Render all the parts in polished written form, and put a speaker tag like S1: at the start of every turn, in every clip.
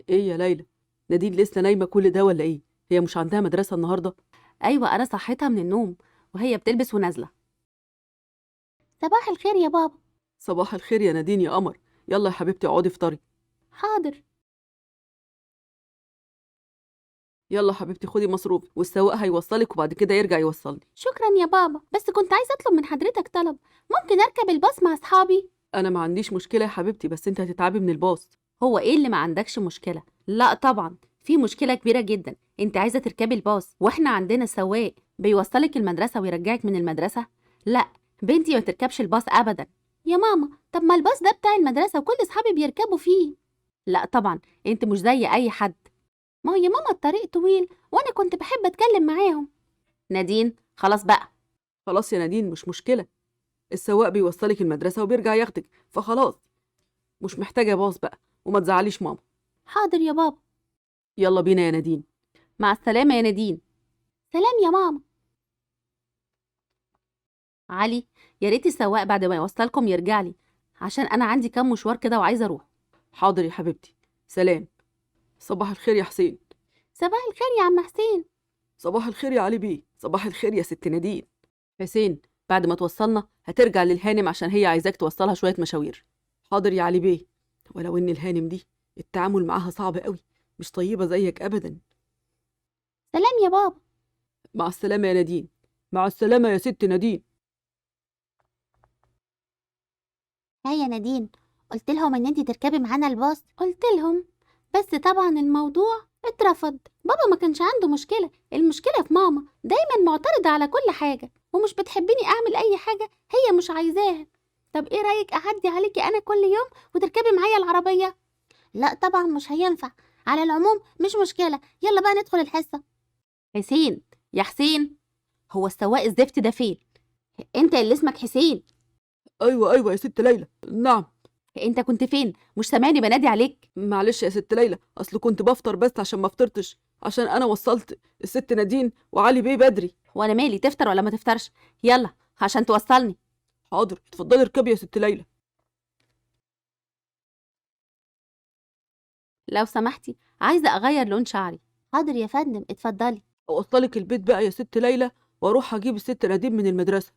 S1: ايه يا ليلى؟ نادين لسه نايمه كل ده ولا ايه؟ هي مش عندها مدرسه النهارده؟
S2: ايوه، انا صحيتها من النوم وهي بتلبس ونازله.
S3: صباح الخير يا بابا.
S1: صباح الخير يا نادين يا قمر. يلا يا حبيبتي اقعدي افطري.
S3: حاضر.
S1: يلا يا حبيبتي خدي مصروف والسواق هيوصلك وبعد كده يرجع يوصلني.
S3: شكرا يا بابا، بس كنت عايزة أطلب من حضرتك طلب. ممكن أركب الباص مع أصحابي؟
S1: انا ما عنديش مشكله يا حبيبتي، بس انت هتتعبي من الباص.
S2: هو ايه اللي ما عندكش مشكله؟ لا طبعا في مشكله كبيره جدا. انت عايزه تركبي الباص واحنا عندنا سواق بيوصلك المدرسه ويرجعك من المدرسه؟ لا، بنتي ما تركبش الباص ابدا.
S3: يا ماما، طب ما الباص ده بتاع المدرسة وكل أصحابي بيركبوا فيه.
S2: لا طبعا، انت مش زي اي حد.
S3: ما هو يا ماما الطريق طويل وأنا كنت بحب أتكلم معاهم.
S2: نادين خلاص بقى.
S1: خلاص يا نادين مش مشكله، السواق بيوصلك المدرسه وبيرجع ياخدك فخلاص، مش محتاجه باص بقى، وما تزعليش ماما.
S3: حاضر يا بابا.
S1: يلا بينا يا نادين.
S2: مع السلامه يا نادين.
S3: سلام يا ماما.
S2: علي، يا ريت السواق بعد ما يوصلكم يرجع لي، عشان انا عندي كام مشوار كده وعايزه اروح.
S1: حاضر يا حبيبتي، سلام. صباح الخير يا حسين.
S3: صباح الخير يا عم حسين.
S1: صباح الخير يا علي بيه. صباح الخير يا ست نادين. حسين، بعد ما توصلنا هترجع للهانم عشان هي عايزاك توصلها شوية مشاوير. حاضر يا علي بيه. ولو ان الهانم دي التعامل معاها صعب قوي، مش طيبة زيك ابدا.
S3: سلام يا بابا.
S1: مع السلامة يا نادين. مع السلامة يا ست نادين.
S3: ها يا نادين، قلت لهم إن أنتي تركبي معانا الباص؟ قلت لهم، بس طبعا الموضوع اترفض. بابا ما كانش عنده مشكلة، المشكلة في ماما، دايما معترضة على كل حاجة ومش بتحبني أعمل أي حاجة هي مش عايزاها. طب إيه رأيك أعدي عليكي أنا كل يوم وتركبي معايا العربية؟ لا طبعا مش هينفع. على العموم مش مشكلة، يلا بقى ندخل الحصة.
S2: حسين، يا حسين، هو السواق الزفت ده فين؟ انت اللي اسمك حسين؟
S1: ايوه ايوه يا ست ليلى، نعم.
S2: انت كنت فين؟ مش سامعني بنادي عليك؟
S1: معلش يا ست ليلى، اصل كنت بفطر بس عشان ما فطرتش، عشان انا وصلت الست نادين وعلي بيه بدري.
S2: وانا مالي، تفطر ولا ما تفطرش؟ يلا عشان توصلني.
S1: حاضر، اتفضلي اركبي يا ست ليلى.
S2: لو سمحتي، عايزه اغير لون شعري.
S3: حاضر يا فندم، اتفضلي.
S1: اوصلك البيت بقى يا ست ليلى، واروح اجيب الست نادين من المدرسه.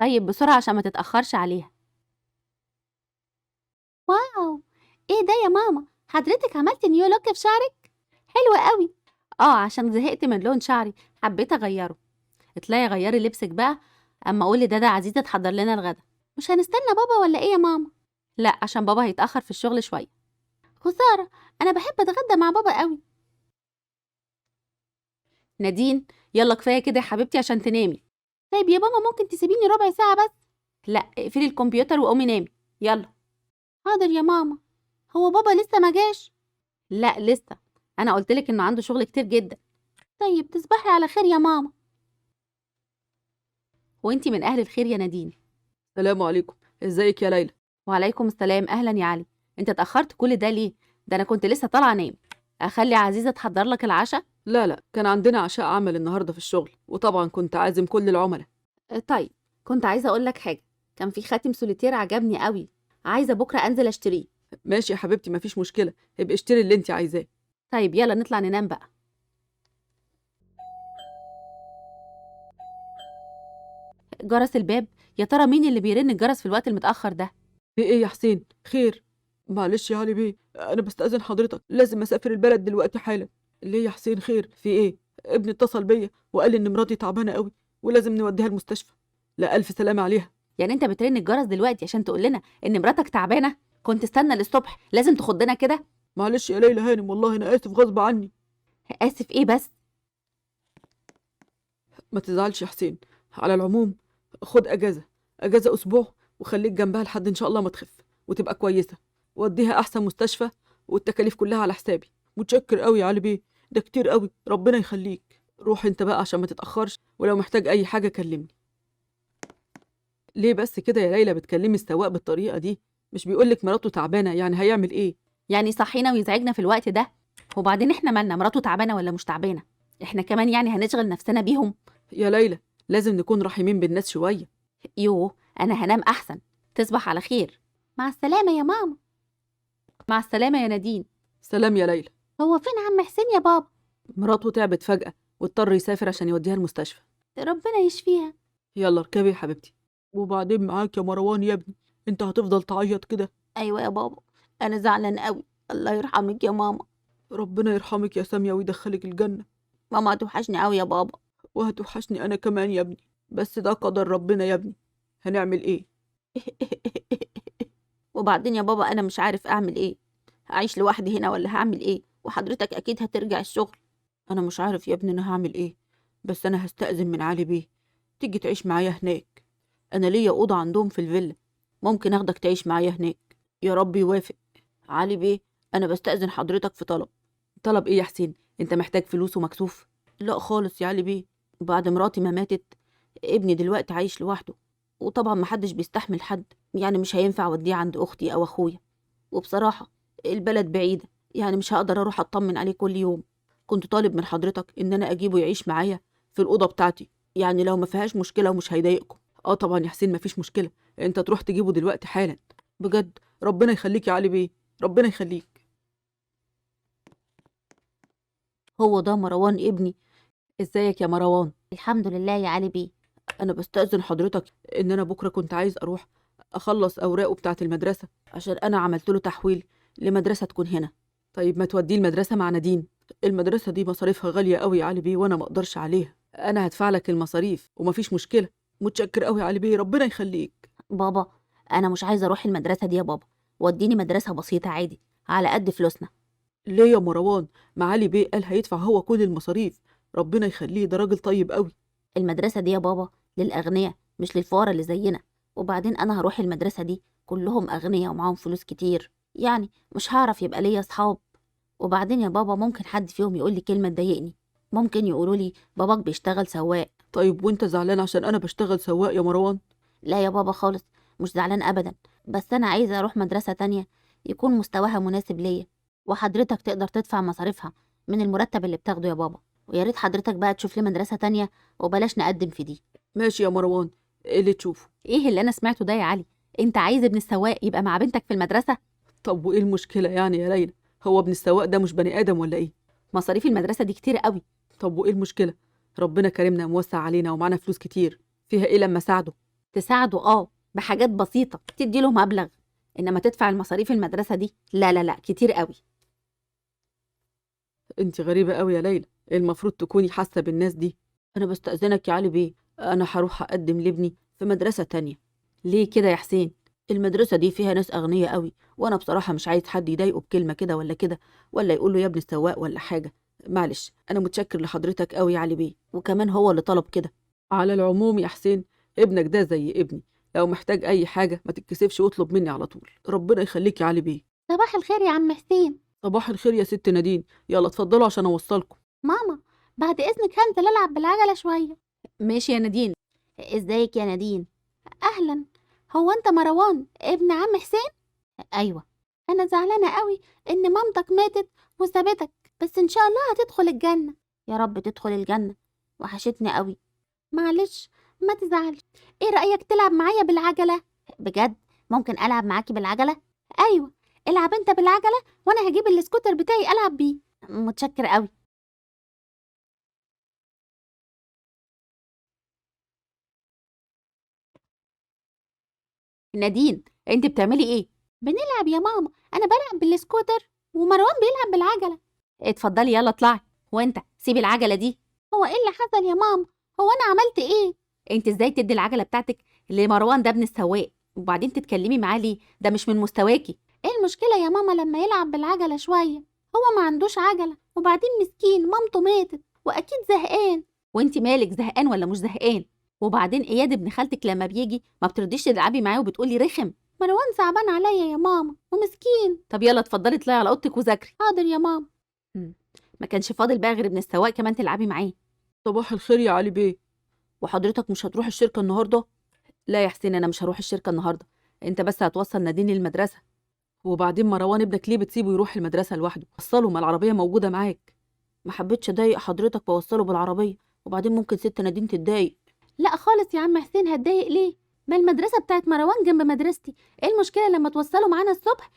S2: طيب بسرعه عشان ما تتاخرش عليها.
S3: واو، ايه ده يا ماما؟ حضرتك عملتي نيو لوك في شعرك؟ حلوة قوي.
S2: عشان زهقت من لون شعري حبيت اغيره. اطلعي غيري لبسك بقى، اما قولي دادا عزيزه تحضر لنا الغدا.
S3: مش هنستنى بابا ولا ايه يا ماما؟
S2: لا، عشان بابا هيتاخر في الشغل شويه.
S3: خسارة، انا بحب اتغدى مع بابا قوي.
S2: نادين، يلا كفايه كده يا حبيبتي عشان تنامي.
S3: طيب يا ماما، ممكن تسيبيني ربع ساعة بس؟
S2: لا، اقفلي الكمبيوتر وقومي نامي. يلا.
S3: حاضر يا ماما. هو بابا لسه ما جاش؟
S2: لا لسه، انا قلتلك انه عنده شغل كتير جدا.
S3: طيب تصبحي على خير يا ماما.
S2: وانتي من اهل الخير يا نادين.
S1: السلام عليكم، ازيك يا ليلى؟
S2: وعليكم السلام، اهلا يا علي. انت اتاخرت كل ده ليه؟ ده انا كنت لسه طالعه انام. اخلي عزيزه تحضر لك العشاء؟
S1: لا لا، كان عندنا عشاء عمل النهارده في الشغل، وطبعا كنت عازم كل العملاء.
S2: طيب، كنت عايزه اقول لك حاجه. كان في خاتم سوليتير عجبني قوي، عايزه بكره انزل اشتريه.
S1: ماشي يا حبيبتي، مفيش مشكله، ابقي اشتري اللي انت عايزاه.
S2: طيب يلا نطلع ننام بقى. جرس الباب، يا ترى مين اللي بيرن الجرس في الوقت المتاخر ده؟
S1: في ايه يا حسين؟ خير؟ معلش يا علي بيه، انا بستأذن حضرتك، لازم اسافر البلد دلوقتي حالا. ليه يا حسين؟ خير في ايه؟ ابني اتصل بيا وقال ان مراتي تعبانه قوي ولازم نوديها المستشفى. لا الف سلامه عليها.
S2: يعني انت بترن الجرس دلوقتي عشان تقول لنا ان مراتك تعبانه؟ كنت استنى للصبح، لازم تخضنا كده.
S1: معلش يا ليلى هانم، والله انا اسف غصب عني.
S2: اسف ايه بس؟
S1: ما تزعلش يا حسين. على العموم خد اجازه، اجازه اسبوع، وخليك جنبها لحد ان شاء الله ما تخف وتبقى كويسه، وديها احسن مستشفى، والتكاليف كلها على حسابي. متشكر قوي يا علي بيه، ده كتير قوي، ربنا يخليك. روح انت بقى عشان ما تتاخرش، ولو محتاج اي حاجه كلمني. ليه بس كده يا ليلى بتكلمي السواق بالطريقه دي؟ مش بيقولك مراته تعبانه؟ يعني هيعمل ايه؟
S2: يعني صحينا ويزعجنا في الوقت ده؟ وبعدين احنا مالنا مراته تعبانه ولا مش تعبانه؟ احنا كمان يعني هنشغل نفسنا بيهم؟
S1: يا ليلى لازم نكون رحيمين بالناس شويه.
S2: يوه، انا هنام احسن. تصبح على خير.
S3: مع السلامة يا ماما.
S2: مع السلامه يا نادين.
S1: سلام يا ليلى.
S3: هو فين عم حسين يا بابا؟
S1: مراته تعبت فجأة واضطر يسافر عشان يوديها المستشفى.
S3: ربنا يشفيها.
S1: يلا اركبي يا حبيبتي. وبعدين معاك يا مروان يا ابني، انت هتفضل تعيط كده؟
S3: ايوه يا بابا، انا زعلان قوي. الله يرحمك يا ماما.
S1: ربنا يرحمك يا سامية ويدخلك الجنة.
S3: ماما هتوحشني قوي يا بابا.
S1: وهتوحشني انا كمان يا ابني، بس ده قدر ربنا يا ابني، هنعمل ايه؟
S3: وبعدين يا بابا انا مش عارف اعمل ايه، هعيش لوحدي هنا ولا هعمل ايه؟ وحضرتك اكيد هترجع الشغل.
S1: انا مش عارف يا ابني انا هعمل ايه، بس انا هستأذن من علي بيه تيجي تعيش معايا هناك. انا ليا اوضه عندهم في الفيلا، ممكن اخدك تعيش معايا هناك. يا رب يوافق. علي بيه، انا بستأذن حضرتك في طلب. طلب ايه يا حسين؟ انت محتاج فلوس ومكسوف؟ لا خالص يا علي بيه، بعد مراتي ما ماتت ابني دلوقتي عايش لوحده، وطبعا محدش بيستحمل حد، يعني مش هينفع اوديه عند اختي او اخويا، وبصراحه البلد بعيده، يعني مش هقدر اروح اطمن عليه كل يوم. كنت طالب من حضرتك ان انا اجيبه يعيش معايا في الاوضه بتاعتي، يعني لو ما فيهاش مشكله ومش هيضايقكم. اه طبعا يا حسين مفيش مشكله، انت تروح تجيبه دلوقتي حالا. بجد ربنا يخليك يا علي بيه، ربنا يخليك. هو ده مروان ابني. ازيك يا مروان؟
S3: الحمد لله يا علي بيه.
S1: انا بستأذن حضرتك ان انا بكره كنت عايز اروح اخلص اوراقه بتاعه المدرسه، عشان انا عملت له تحويل لمدرسه تكون هنا. طيب ما توديه المدرسه مع نادين، المدرسه دي مصاريفها غاليه قوي يا علي بيه وانا ما اقدرش عليها. انا هدفع لك المصاريف ومفيش مشكله. متشكر قوي يا علي بيه، ربنا يخليك.
S3: بابا انا مش عايزه اروح المدرسه دي يا بابا، وديني مدرسه بسيطه عادي على قد فلوسنا.
S1: ليه يا مروان؟ ما علي بيه قال هيدفع هو كل المصاريف. ربنا يخليه، ده راجل طيب قوي.
S3: المدرسه دي يا بابا للاغنياء مش للفقراء اللي زينا، وبعدين انا هروح المدرسه دي كلهم اغنياء ومعاهم فلوس كتير، يعني مش هعرف يبقى ليا اصحاب. وبعدين يا بابا ممكن حد فيهم يقول لي كلمه تضايقني، ممكن يقولوا لي باباك بيشتغل سواق.
S1: طيب وانت زعلان عشان انا بشتغل سواق يا مروان؟
S3: لا يا بابا خالص، مش زعلان ابدا، بس انا عايزه اروح مدرسه تانية يكون مستواها مناسب ليا، وحضرتك تقدر تدفع مصاريفها من المرتب اللي بتاخده يا بابا، ويا ريت حضرتك بقى تشوف لي مدرسه تانية وبلاش نقدم في دي.
S1: ماشي يا مروان، إيه اللي تشوفه.
S2: ايه اللي انا سمعته ده يا علي؟ انت عايز ابن السواق يبقى مع بنتك في المدرسه؟
S1: طب وايه المشكله يعني يا ليلى؟ هو ابن السواق ده مش بني ادم ولا ايه؟
S2: مصاريف المدرسه دي كتير قوي.
S1: طب وايه المشكله؟ ربنا كرمنا موسع علينا ومعانا فلوس كتير، فيها ايه لما اساعده؟
S2: تساعده بحاجات بسيطه تدي له مبلغ، انما تدفع المصاريف المدرسه دي لا لا لا كتير قوي.
S1: انت غريبه قوي يا ليلى، المفروض تكوني حاسه بالناس دي. انا بستأذنك يا علي بيه، انا هروح اقدم لابني في مدرسه تانية.
S2: ليه كده يا حسين؟
S1: المدرسه دي فيها ناس اغنياء قوي، وانا بصراحه مش عايز حد يضايقه بكلمه كده ولا كده، ولا يقول له يا ابن السواق ولا حاجه. معلش، انا متشكر لحضرتك قوي يا علي بيه، وكمان هو اللي طلب كده. على العموم يا حسين، ابنك ده زي ابني، لو محتاج اي حاجه ما تتكسفش واطلب مني على طول. ربنا يخليك يا علي بيه.
S3: صباح الخير يا عم حسين.
S1: صباح الخير يا ست نادين، يلا اتفضلوا عشان اوصلكم.
S3: ماما بعد اذنك هنزل العب بالعجله شويه.
S2: ماشي يا نادين.
S3: ازيك يا نادين؟ اهلا. هو انت مروان ابن عم حسين؟ ايوه. انا زعلانه قوي ان مامتك ماتت وسابتك، بس ان شاء الله هتدخل الجنه. يا رب تدخل الجنه، وحشتني قوي. معلش ما تزعلش. ايه رايك تلعب معايا بالعجله؟ بجد ممكن العب معاكي بالعجله؟ ايوه، العب انت بالعجله وانا هجيب السكوتر بتاعي العب بيه. متشكر قوي.
S2: نادين انت بتعملي ايه؟
S3: بنلعب يا ماما، انا بلعب بالسكوتر ومروان بيلعب بالعجله.
S2: اتفضلي يلا اطلعي، وانت سيبي العجله دي.
S3: هو ايه اللي حصل يا ماما؟ هو انا عملت ايه؟
S2: انت ازاي تدي العجله بتاعتك لمروان ده ابن السواق وبعدين تتكلمي معاه ليه؟ ده مش من مستواكي.
S3: ايه المشكله يا ماما لما يلعب بالعجله شويه؟ هو ما عندوش عجله، وبعدين مسكين مامته ماتت واكيد زهقان.
S2: وانت مالك زهقان ولا مش زهقان؟ وبعدين اياد ابن خالتك لما بيجي ما بترضيش تلعبي معاه وبتقولي رخم.
S3: مروان صعبان عليا يا ماما ومسكين.
S2: طب يلا اتفضلي اطلعي على اوضتك وذاكري.
S3: حاضر يا ماما.
S2: ما كانش فاضل بقى غير ابن السواق كمان تلعبي معاه.
S1: صباح الخير يا علي بيه. وحضرتك مش هتروح الشركه النهارده؟
S2: لا يا حسين انا مش هروح الشركه النهارده، انت بس هتوصل نادين للمدرسه.
S1: وبعدين مروان ابنك ليه بتسيبه يروح المدرسه لوحده؟ وصله، ما العربيه موجوده معاك. ما حبيتش اضايق حضرتك بوصله بالعربيه، وبعدين ممكن ست نادين تتضايق.
S3: لا خالص يا عم حسين، هتضايق ليه؟ ما المدرسه بتاعت مروان جنب مدرستي، ايه المشكله لما توصله معانا الصبح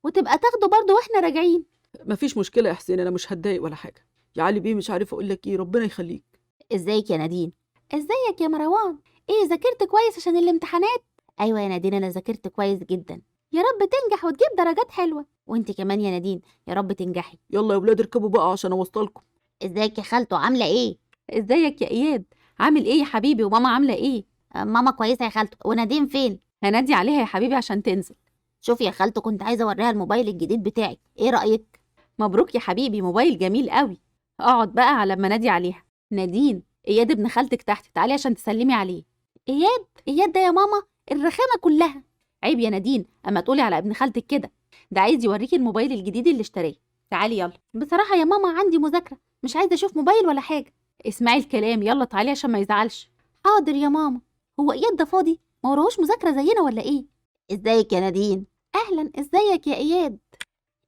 S3: وتبقى تاخده برضه واحنا راجعين؟
S1: مفيش مشكله يا حسين، انا مش هتضايق ولا حاجه. يا علي بيه مش عارف اقول لك ايه، ربنا يخليك.
S3: ازيك يا نادين؟ ازيك يا مروان؟ ايه، ذاكرت كويس عشان الامتحانات؟ ايوه يا نادين، انا ذاكرت كويس جدا. يا رب تنجح وتجيب درجات حلوه. وانت كمان يا نادين، يا رب تنجحي.
S1: يلا يا ولاد اركبوا بقى عشان اوصلكم.
S3: ازيك يا خالته، عامله ايه؟
S2: ازيك يا اياد؟ عامل ايه يا حبيبي؟ وماما عامله ايه؟
S3: ماما كويسه يا خالته. ونادين فين؟
S2: هنادي عليها يا حبيبي عشان تنزل.
S3: شوفي يا خالته، كنت عايزه اوريها الموبايل الجديد بتاعي، ايه رايك؟
S2: مبروك يا حبيبي، موبايل جميل قوي. اقعد بقى على ما نادي عليها. نادين، اياد ابن خالتك تحت، تعالي عشان تسلمي عليه.
S3: اياد ده يا ماما الرخامه كلها.
S2: عيب يا نادين اما تقولي على ابن خالتك كده، ده عايز يوريكي الموبايل الجديد اللي اشتراه. تعالي يلا.
S3: بصراحه يا ماما عندي مذاكره، مش عايزه اشوف موبايل ولا حاجه.
S2: اسمعي الكلام، يلا تعالي عشان ما يزعلش.
S3: حاضر يا ماما. هو اياد ده فاضي؟ ما وراهوش مذاكره زينا ولا ايه؟ ازيك يا نادين؟ اهلا، ازيك يا اياد؟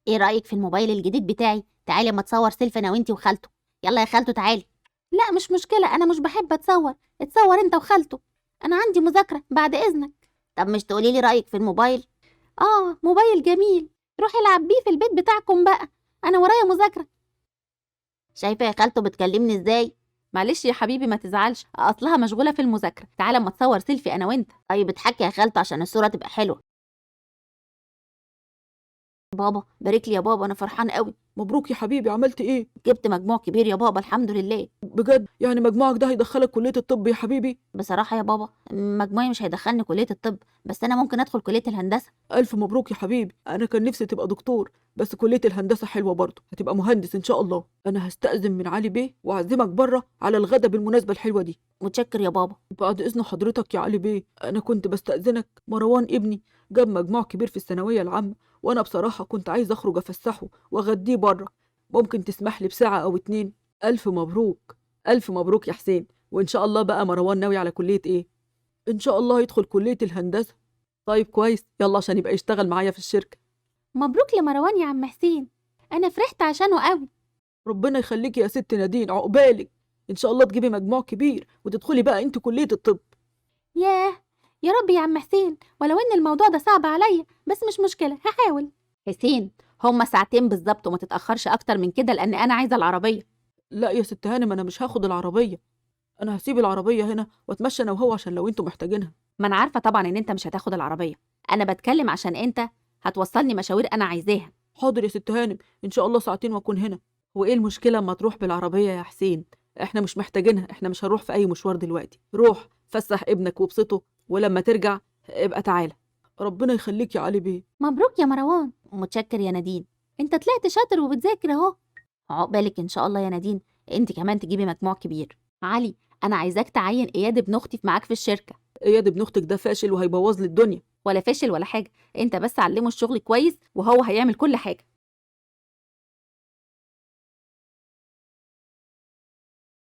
S3: ايه رايك في الموبايل الجديد بتاعي؟ تعالي اما تصور سيلفي انا وانتي وخالته. يلا يا خالته تعالي. لا مش مشكله، انا مش بحب اتصور. اتصور انت وخالته، انا عندي مذاكره بعد اذنك. طب مش تقولي لي رايك في الموبايل؟ موبايل جميل، روحي العب بيه في البيت بتاعكم بقى، انا ورايا مذاكره. شايفه يا خالته بتكلمني ازاي؟
S2: معلش يا حبيبي ما تزعلش، اصلها مشغوله في المذاكره. تعالى اما تصور سيلفي انا وانت.
S3: طيب اضحكي يا خالته عشان الصوره تبقى حلوه. بابا بارك لي يا بابا، انا فرحان قوي.
S1: مبروك يا حبيبي، عملت ايه؟
S3: جبت مجموع كبير يا بابا، الحمد لله.
S1: بجد؟ يعني مجموعك ده هيدخلك كليه الطب يا حبيبي؟
S3: بصراحه يا بابا مجموعي مش هيدخلني كليه الطب، بس انا ممكن ادخل كليه الهندسه.
S1: الف مبروك يا حبيبي، انا كان نفسي تبقى دكتور، بس كليه الهندسه حلوه برضه، هتبقى مهندس ان شاء الله. انا هستأذن من علي بيه واعزمك بره على الغدا بالمناسبه الحلوه دي.
S3: متشكر يا بابا.
S1: بعد اذن حضرتك يا علي بيه، انا كنت بستأذنك، مروان ابني جاب مجموع كبير في الثانويه العامه، وانا بصراحه كنت عايز اخرج افسحه واغديه بره، ممكن تسمح لي بساعه او اتنين؟ الف مبروك. الف مبروك يا حسين. وان شاء الله بقى مروان ناوي على كليه ايه؟ ان شاء الله يدخل كليه الهندسه. طيب كويس، يلا عشان يبقى يشتغل معايا في الشركه.
S3: مبروك لمروان يا عم حسين، انا فرحت عشانه قوي.
S1: ربنا يخليكي يا ست نادين، عقبالك. ان شاء الله تجيبي مجموع كبير وتدخلي بقى انت كليه الطب.
S3: ياه، يا رب يا عم حسين، ولو ان الموضوع ده صعب عليا بس مش مشكله، هحاول.
S2: حسين، هما ساعتين بالظبط وما تتاخرش اكتر من كده، لان انا عايزه العربيه.
S1: لا يا ست هانم، انا مش هاخد العربيه، انا هسيب العربيه هنا واتمشى انا وهو عشان لو انتوا محتاجينها.
S2: ما انا عارفه طبعا ان انت مش هتاخد العربيه، انا بتكلم عشان انت هتوصلني مشاوير انا عايزاها.
S1: حاضر يا ست هانم، ان شاء الله ساعتين واكون هنا. وايه المشكله اما تروح بالعربيه يا حسين؟ احنا مش محتاجينها، احنا مش هنروح في اي مشوار دلوقتي. روح فسح ابنك وابسطه، ولما ترجع ابقى تعالى. ربنا يخليك يا علي بيه.
S3: مبروك يا مروان. متشكر يا نادين، انت طلعت شاطر وبتذاكر اهو. عقبالك ان شاء الله يا نادين، انت كمان تجيبي مجموع كبير.
S2: علي، انا عايزاك تعين اياد ابن اختي معاك في الشركه.
S1: اياد ابن اختك ده فاشل وهيبوظ لي الدنيا.
S2: ولا فاشل ولا حاجه، انت بس علمه الشغل كويس وهو هيعمل كل حاجه.